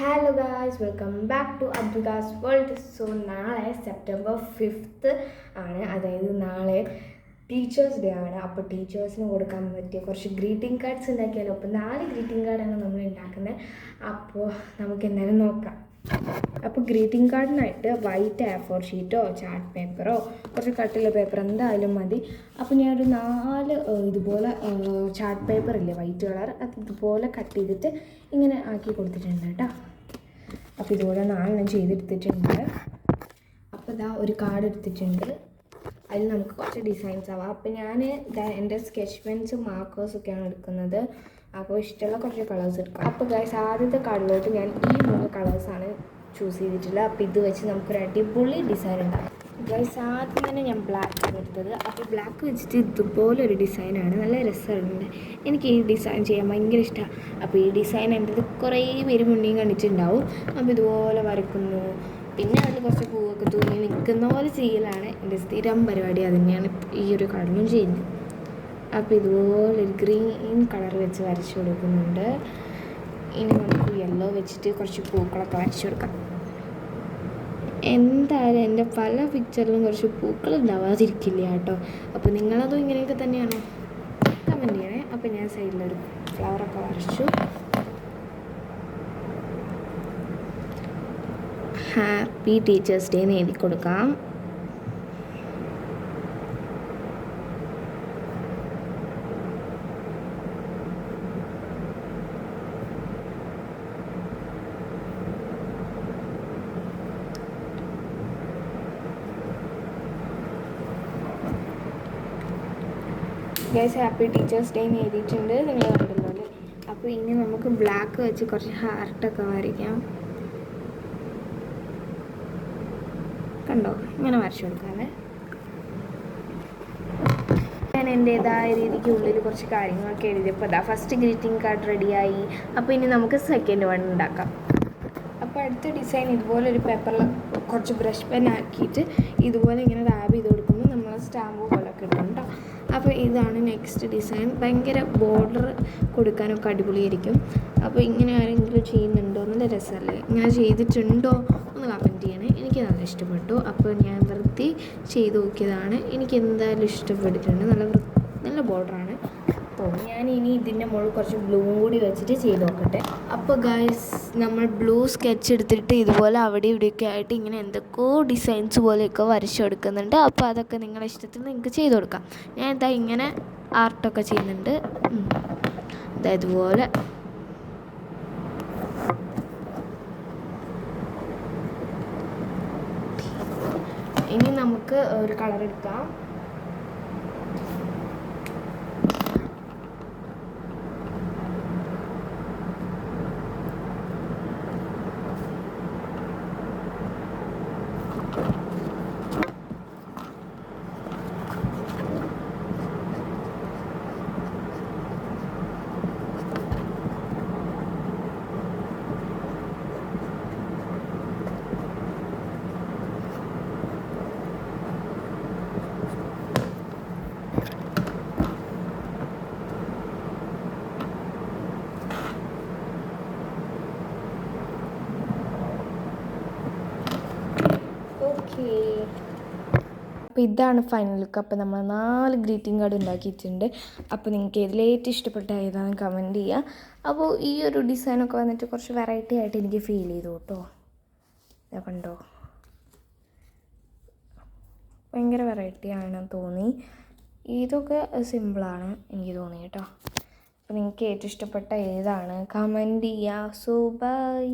Hello guys, welcome back to അബ്ദുഗാസ് world. So നാളെ September 5th ആണ്, അതായത് നാളെ ടീച്ചേഴ്സ് ഡേ ആണ്. അപ്പോൾ ടീച്ചേഴ്സിന് കൊടുക്കാൻ പറ്റിയ കുറച്ച് ഗ്രീറ്റിംഗ് കാർഡ്സ് ഉണ്ടാക്കിയാലോ. അപ്പോൾ 4 ഗ്രീറ്റിംഗ് കാർഡാണ് നമ്മൾ ഉണ്ടാക്കുന്നത്. അപ്പോൾ നമുക്ക് എന്തായാലും നോക്കാം. അപ്പോൾ ഗ്രീറ്റിംഗ് കാർഡിനായിട്ട് വൈറ്റ് A4 ഷീറ്റോ ചാർട്ട് പേപ്പറോ കുറച്ച് കട്ടിയുള്ള പേപ്പർ എന്തായാലും മതി. അപ്പോൾ ഞാനൊരു 4 ഇതുപോലെ ചാർട്ട് പേപ്പർ ഇല്ലേ, വൈറ്റ് കളർ, അത് ഇതുപോലെ കട്ട് ചെയ്തിട്ട് ഇങ്ങനെ ആക്കി കൊടുത്തിട്ടുണ്ട് കേട്ടോ. അപ്പോൾ ഇതുപോലെ 4 ചെയ്തെടുത്തിട്ടുണ്ട്. അപ്പോൾ ഇതാ ഒരു കാർഡ് എടുത്തിട്ടുണ്ട്, അതിൽ നമുക്ക് കുറച്ച് ഡിസൈൻസ് ആവാം. അപ്പോൾ ഞാൻ എൻ്റെ സ്കെച്ച് പെൻസും മാർക്കേഴ്സൊക്കെയാണ് എടുക്കുന്നത്. അപ്പോൾ ഇഷ്ടമുള്ള കുറച്ച് കളേഴ്സ് എടുക്കാം. അപ്പോൾ ഗൈസ്, ആദ്യത്തെ കാർഡിലോട്ട് ഞാൻ ഈ 3 കളേഴ്സാണ് ചൂസ് ചെയ്തിട്ടുള്ളത്. അപ്പോൾ ഇത് വെച്ച് നമുക്കൊരു അടിപൊളി ഡിസൈൻ ഉണ്ടാകും. ഗൈസ്, ആദ്യം തന്നെ ഞാൻ ബ്ലാക്ക് ആണ് എടുത്തത്. അപ്പോൾ ബ്ലാക്ക് വെച്ചിട്ട് ഇതുപോലൊരു ഡിസൈനാണ്, നല്ല രസമുണ്ട്. എനിക്ക് ഈ ഡിസൈൻ ചെയ്യാൻ ഭയങ്കര ഇഷ്ടമാണ്. അപ്പോൾ ഈ ഡിസൈൻ എൻ്റെ കുറേ പേര് മുന്നേയും കണ്ടിട്ടുണ്ടാവും. അപ്പോൾ ഇതുപോലെ വരയ്ക്കുന്നു, പിന്നെ അതിൽ കുറച്ച് പൂവൊക്കെ തൂങ്ങി നിൽക്കുന്ന പോലെ ചെയ്യലാണ് എൻ്റെ സ്ഥിരം പരിപാടി. അത് തന്നെയാണ് ഈ ഒരു കാർഡിനും ചെയ്യുന്നത്. അപ്പോൾ ഇതുപോലൊരു ഗ്രീൻ കളർ വെച്ച് വരച്ചു കൊടുക്കുന്നുണ്ട്. ഇനി നമുക്ക് യെല്ലോ വെച്ചിട്ട് കുറച്ച് പൂക്കളൊക്കെ വരച്ചു കൊടുക്കാം. എന്തായാലും എൻ്റെ പല പിക്ചറിലും കുറച്ച് പൂക്കൾ ഉണ്ടാവാതിരിക്കില്ല കേട്ടോ. അപ്പോൾ നിങ്ങളതും ഇങ്ങനെയൊക്കെ തന്നെയാണോ? കമൻറ്റ് ചെയ്യണേ. അപ്പോൾ ഞാൻ സൈഡിലൊരു ഫ്ലവറൊക്കെ വരച്ചു. ഹാപ്പി ടീച്ചേഴ്സ് ഡേ എന്ന് എഴുതി കൊടുക്കാം. ഗൈസ്, ഹാപ്പി ടീച്ചേഴ്സ് ഡേ എന്ന് എഴുതിയിട്ടുണ്ട്, നിങ്ങൾ കണ്ടല്ലോ അല്ലേ. അപ്പോൾ ഇനി നമുക്ക് ബ്ലാക്ക് വെച്ച് കുറച്ച് ഹാർട്ടൊക്കെ വരയ്ക്കാം. കണ്ടോ, ഇങ്ങനെ വരച്ചു കൊടുക്കാമേ. ഞാൻ എൻ്റേതായ രീതിക്ക് ഉള്ളിൽ കുറച്ച് കാര്യങ്ങളൊക്കെ എഴുതിയപ്പോൾ അതാ ഫസ്റ്റ് ഗ്രീറ്റിംഗ് കാർഡ് റെഡിയായി. അപ്പോൾ ഇനി നമുക്ക് സെക്കൻഡ് വൺ ഉണ്ടാക്കാം. അപ്പോൾ അടുത്ത ഡിസൈൻ ഇതുപോലെ ഒരു പേപ്പറിൽ കുറച്ച് ബ്രഷ് പെൻ ആക്കിയിട്ട് ഇതുപോലെ ഇങ്ങനെ റാബ് ചെയ്ത് കൊടുക്കുമ്പോൾ നമ്മൾ സ്റ്റാമ്പ് പോലെ കിട്ടുന്നുണ്ടോ. അപ്പോൾ ഇതാണ് നെക്സ്റ്റ് ഡിസൈൻ. ഭയങ്കര ബോർഡർ കൊടുക്കാനൊക്കെ അടിപൊളിയായിരിക്കും. അപ്പോൾ ഇങ്ങനെ ആരെങ്കിലും ചെയ്യുന്നുണ്ടോ? നല്ല രസമല്ലേ? ഇങ്ങനെ ചെയ്തിട്ടുണ്ടോ ഒന്ന് കമൻറ്റ് ചെയ്യണേ. എനിക്ക് നല്ല ഇഷ്ടപ്പെട്ടു. അപ്പോൾ ഞാൻ വെറുതെ ചെയ്ത് നോക്കിയതാണ്. എനിക്ക് എന്തായാലും ഇഷ്ടപ്പെട്ടിട്ടുണ്ട്. നല്ല ബോർഡറാണ്. അപ്പോൾ ഞാൻ ഇനി ഇതിൻ്റെ മുകളിൽ കുറച്ച് ബ്ലൂ കൂടി വെച്ചിട്ട് ചെയ്ത് നോക്കട്ടെ. അപ്പോൾ ഗൈസ്, നമ്മൾ ബ്ലൂ സ്കെച്ച് എടുത്തിട്ട് ഇതുപോലെ അവിടെ ഇവിടെയൊക്കെ ആയിട്ട് ഇങ്ങനെ എന്തൊക്കെയോ ഡിസൈൻസ് പോലെയൊക്കെ വരച്ചു കൊടുക്കുന്നുണ്ട്. അപ്പോൾ അതൊക്കെ നിങ്ങളുടെ ഇഷ്ടത്തിന് നിങ്ങൾക്ക് ചെയ്ത് കൊടുക്കാം. ഞാൻ എന്താ ഇങ്ങനെ ആർട്ടൊക്കെ ചെയ്യുന്നുണ്ട്. ഇതുപോലെ ഇനി നമുക്ക് ഒരു കളർ എടുക്കാം. അപ്പോൾ ഇതാണ് ഫൈനൽ ലുക്ക്. അപ്പോൾ നമ്മൾ 4 ഗ്രീറ്റിംഗ് കാർഡ് ഉണ്ടാക്കിയിട്ടുണ്ട്. അപ്പോൾ നിങ്ങൾക്ക് ഇതിലേറ്റവും ഇഷ്ടപ്പെട്ട ഏതാണെന്ന് കമൻറ്റ് ചെയ്യുക. അപ്പോൾ ഈ ഒരു ഡിസൈനൊക്കെ വന്നിട്ട് കുറച്ച് വെറൈറ്റി ആയിട്ട് എനിക്ക് ഫീൽ ചെയ്തു കേട്ടോ. ഇതാ കണ്ടോ, ഭയങ്കര വെറൈറ്റി ആണെന്ന് തോന്നി. ഇതൊക്കെ സിമ്പിളാണ് എനിക്ക് തോന്നി കേട്ടോ. അപ്പോൾ നിങ്ങൾക്ക് ഏറ്റവും ഇഷ്ടപ്പെട്ട ഏതാണ് കമൻറ്റ് ചെയ്യുക. So by.